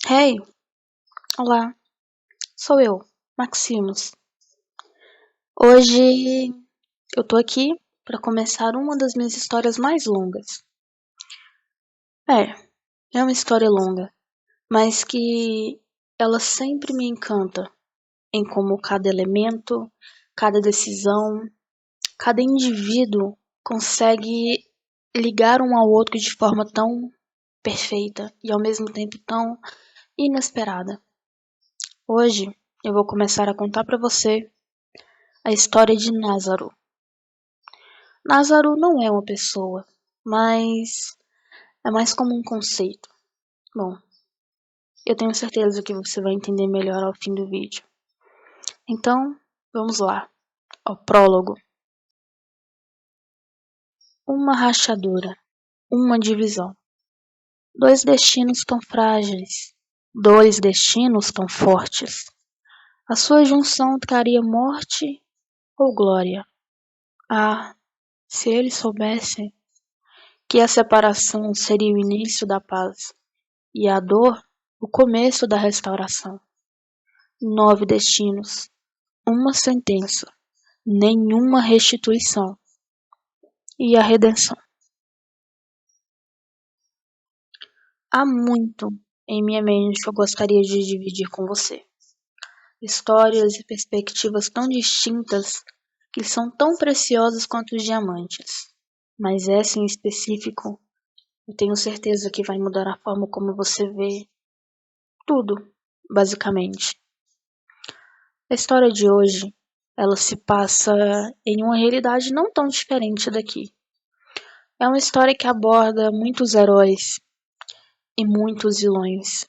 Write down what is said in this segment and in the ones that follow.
Hey, olá, sou eu, Maximus. Hoje eu tô aqui para começar uma das minhas histórias mais longas. É uma história longa, mas que ela sempre me encanta em como cada elemento, cada decisão, cada indivíduo consegue ligar um ao outro de forma tão perfeita e ao mesmo tempo tão inesperada. Hoje eu vou começar a contar para você a história de Názaro. Názaro não é uma pessoa, mas é mais como um conceito. Bom, eu tenho certeza que você vai entender melhor ao fim do vídeo. Então, vamos lá, ao prólogo. Uma rachadura, uma divisão. Dois destinos tão frágeis, dois destinos tão fortes. A sua junção traria morte ou glória? Ah, se ele soubesse que a separação seria o início da paz e a dor o começo da restauração. 9 destinos, uma sentença, nenhuma restituição. E a redenção. Há muito em minha mente que eu gostaria de dividir com você. Histórias e perspectivas tão distintas que são tão preciosas quanto os diamantes. Mas essa em específico, eu tenho certeza que vai mudar a forma como você vê tudo, basicamente. A história de hoje, ela se passa em uma realidade não tão diferente daqui. É uma história que aborda muitos heróis e muitos vilões.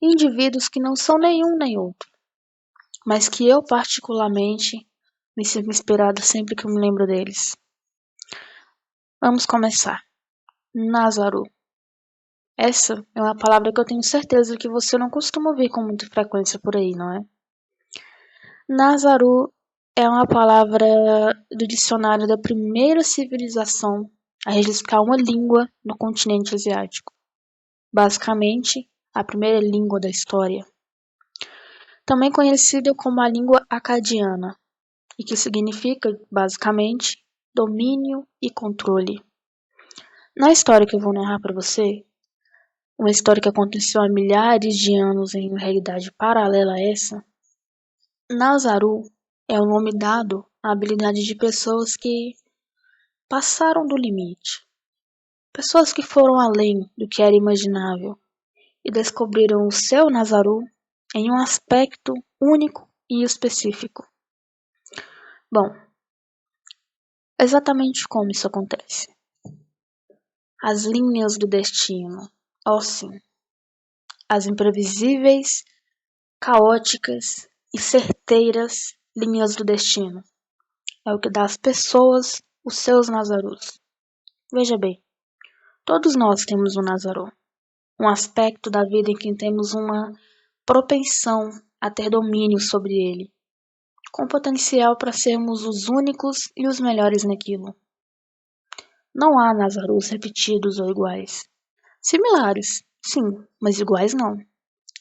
Indivíduos que não são nenhum nem outro, mas que eu particularmente me sinto inspirada sempre que eu me lembro deles. Vamos começar. Názaro. Essa é uma palavra que eu tenho certeza que você não costuma ouvir com muita frequência por aí, não é? Názaro é uma palavra do dicionário da primeira civilização a registrar uma língua no continente asiático. Basicamente, a primeira língua da história. Também conhecida como a língua acadiana, e que significa, basicamente, domínio e controle. Na história que eu vou narrar para você, uma história que aconteceu há milhares de anos em uma realidade paralela a essa, Názaro é o nome dado à habilidade de pessoas que passaram do limite. Pessoas que foram além do que era imaginável e descobriram o seu Názaro em um aspecto único e específico. Bom, exatamente como isso acontece? As linhas do destino, ó sim, as imprevisíveis, caóticas e certeiras linhas do destino. É o que dá às pessoas os seus Nazarus. Veja bem, todos nós temos um Nazarú, um aspecto da vida em que temos uma propensão a ter domínio sobre ele, com potencial para sermos os únicos e os melhores naquilo. Não há Nazarus repetidos ou iguais. Similares, sim, mas iguais não.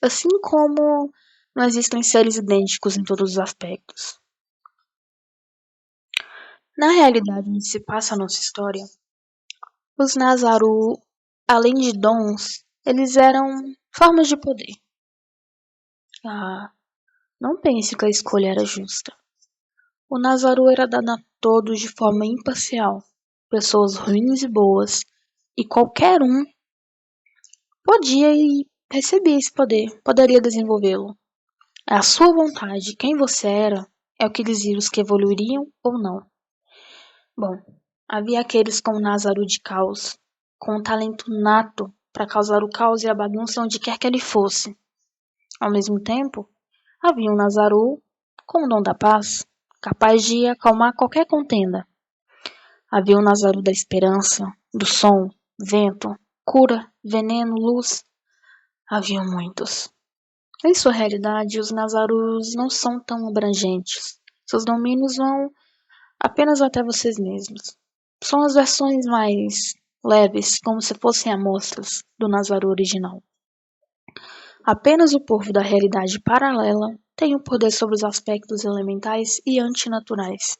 Assim como não existem seres idênticos em todos os aspectos. Na realidade onde se passa a nossa história, os Nazaru, além de dons, eles eram formas de poder. Ah, não pense que a escolha era justa. O Nazaru era dado a todos de forma imparcial, pessoas ruins e boas, e qualquer um podia e recebia esse poder, poderia desenvolvê-lo. É a sua vontade, quem você era, é o que dizia os que evoluiriam ou não. Bom, havia aqueles com o Nazaru de caos, com um talento nato para causar o caos e a bagunça onde quer que ele fosse. Ao mesmo tempo, havia um Nazaru com o dom da paz, capaz de acalmar qualquer contenda. Havia um Nazaru da esperança, do som, vento, cura, veneno, luz. Havia muitos. Em sua realidade, os Nazarus não são tão abrangentes. Seus domínios vão apenas até vocês mesmos. São as versões mais leves, como se fossem amostras do Nazaru original. Apenas o povo da realidade paralela tem o poder sobre os aspectos elementais e antinaturais.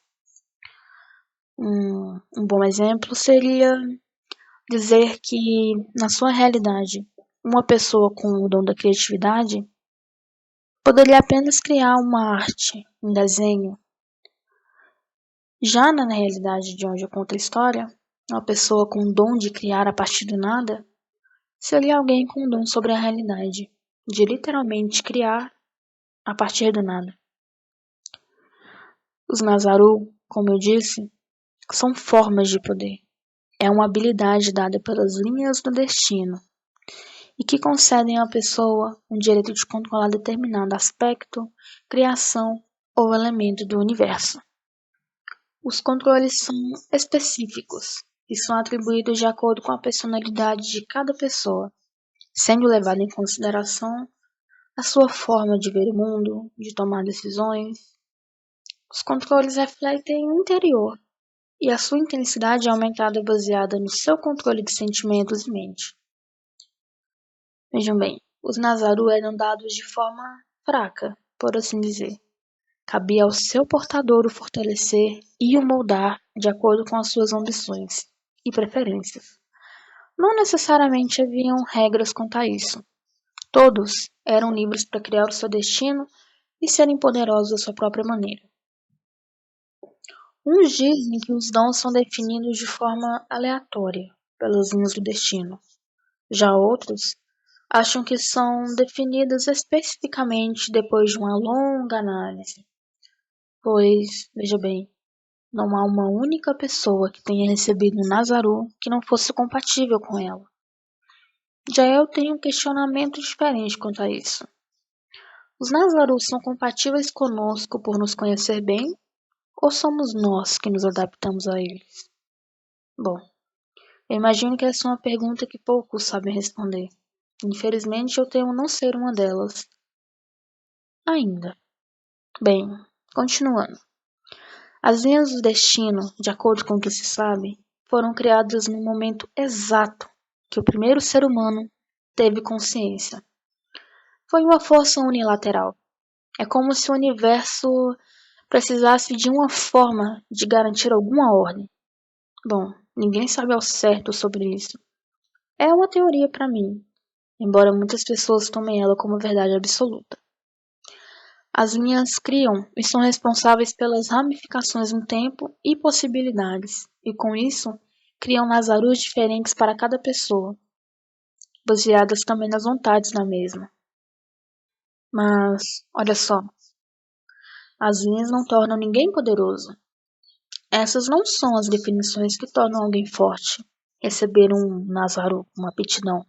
Um bom exemplo seria dizer que, na sua realidade, uma pessoa com o dom da criatividade poderia apenas criar uma arte, um desenho. Já na realidade de onde eu conto a história, uma pessoa com o dom de criar a partir do nada seria alguém com o dom sobre a realidade, de literalmente criar a partir do nada. Os Nazaru, como eu disse, são formas de poder. É uma habilidade dada pelas linhas do destino e que concedem à pessoa o direito de controlar determinado aspecto, criação ou elemento do universo. Os controles são específicos e são atribuídos de acordo com a personalidade de cada pessoa, sendo levado em consideração a sua forma de ver o mundo, de tomar decisões. Os controles refletem o interior e a sua intensidade é aumentada baseada no seu controle de sentimentos e mente. Vejam bem, os Nazaru eram dados de forma fraca, por assim dizer. Cabia ao seu portador o fortalecer e o moldar de acordo com as suas ambições e preferências. Não necessariamente haviam regras quanto a isso. Todos eram livres para criar o seu destino e serem poderosos da sua própria maneira. Uns dizem que os dons são definidos de forma aleatória pelas linhas do destino. Já outros acham que são definidas especificamente depois de uma longa análise. Pois, veja bem, não há uma única pessoa que tenha recebido um Nazaru que não fosse compatível com ela. Já eu tenho um questionamento diferente quanto a isso. Os Nazarus são compatíveis conosco por nos conhecer bem, ou somos nós que nos adaptamos a eles? Bom, eu imagino que essa é uma pergunta que poucos sabem responder. Infelizmente, eu temo não ser uma delas. Ainda. Bem, continuando. As linhas do destino, de acordo com o que se sabe, foram criadas no momento exato que o primeiro ser humano teve consciência. Foi uma força unilateral. É como se o universo precisasse de uma forma de garantir alguma ordem. Bom, ninguém sabe ao certo sobre isso. É uma teoria para mim, embora muitas pessoas tomem ela como verdade absoluta. As linhas criam e são responsáveis pelas ramificações no tempo e possibilidades, e com isso, criam Nazarus diferentes para cada pessoa, baseadas também nas vontades da mesma. Mas, olha só, as linhas não tornam ninguém poderoso. Essas não são as definições que tornam alguém forte, receber um Nazaru, uma aptidão,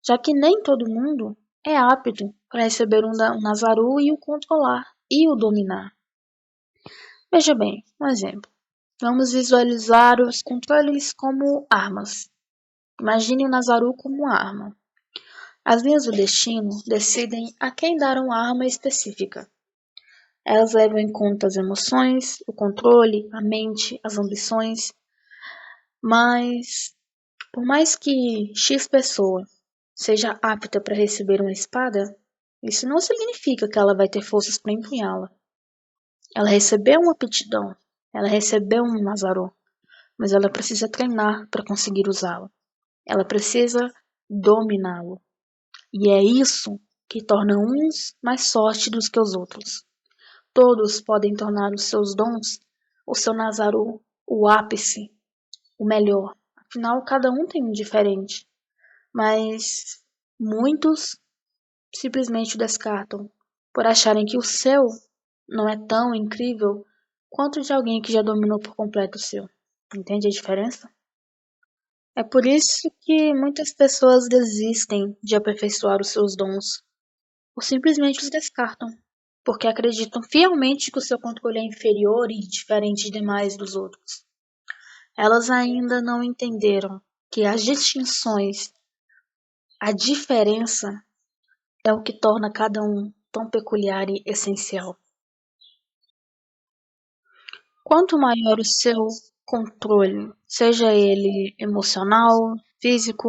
já que nem todo mundo é apto para receber um Nazaru e o controlar e o dominar. Veja bem, um exemplo. Vamos visualizar os controles como armas. Imagine o Nazaru como uma arma. As linhas do destino decidem a quem dar uma arma específica. Elas levam em conta as emoções, o controle, a mente, as ambições, mas por mais que X pessoa seja apta para receber uma espada, isso não significa que ela vai ter forças para empunhá-la. Ela recebeu uma aptidão, ela recebeu um Nazaru, mas ela precisa treinar para conseguir usá-lo. Ela precisa dominá-lo. E é isso que torna uns mais sórdidos que os outros. Todos podem tornar os seus dons, o seu Nazaru, o ápice, o melhor. Afinal, cada um tem um diferente. Mas muitos simplesmente o descartam por acharem que o seu não é tão incrível quanto o de alguém que já dominou por completo o seu. Entende a diferença? É por isso que muitas pessoas desistem de aperfeiçoar os seus dons, ou simplesmente os descartam, porque acreditam fielmente que o seu controle é inferior e diferente demais dos outros. Elas ainda não entenderam que as distinções, a diferença, é o que torna cada um tão peculiar e essencial. Quanto maior o seu controle, seja ele emocional, físico,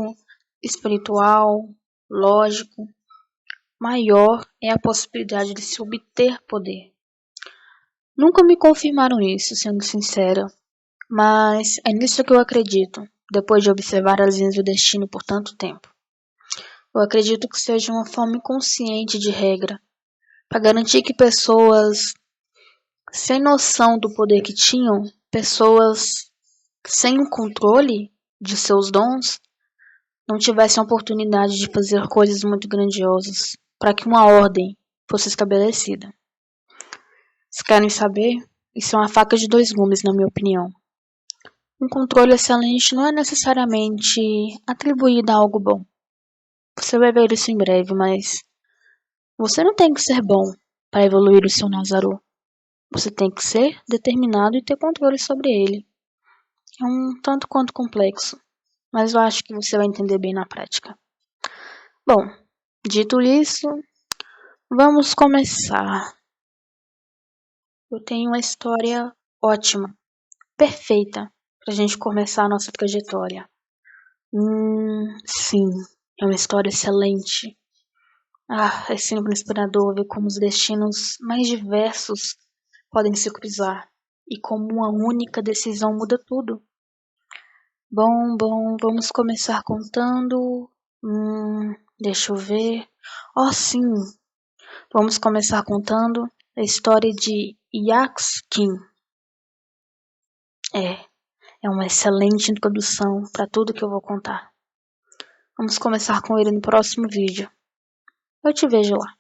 espiritual, lógico, maior é a possibilidade de se obter poder. Nunca me confirmaram isso, sendo sincera, mas é nisso que eu acredito, depois de observar as linhas do destino por tanto tempo. Eu acredito que seja uma forma inconsciente de regra, para garantir que pessoas sem noção do poder que tinham, pessoas sem o controle de seus dons, não tivessem a oportunidade de fazer coisas muito grandiosas, para que uma ordem fosse estabelecida. Se querem saber, isso é uma faca de dois gumes, na minha opinião. Um controle excelente não é necessariamente atribuído a algo bom. Você vai ver isso em breve, mas você não tem que ser bom para evoluir o seu Nazaru. Você tem que ser determinado e ter controle sobre ele. É um tanto quanto complexo, mas eu acho que você vai entender bem na prática. Bom, dito isso, vamos começar. Eu tenho uma história ótima, perfeita, para a gente começar a nossa trajetória. Sim, é uma história excelente. É sempre inspirador ver como os destinos mais diversos podem se cruzar e como uma única decisão muda tudo. Bom, vamos começar contando. Deixa eu ver. Sim, vamos começar contando a história de Yax-Kin. É uma excelente introdução para tudo que eu vou contar. Vamos começar com ele no próximo vídeo. Eu te vejo lá.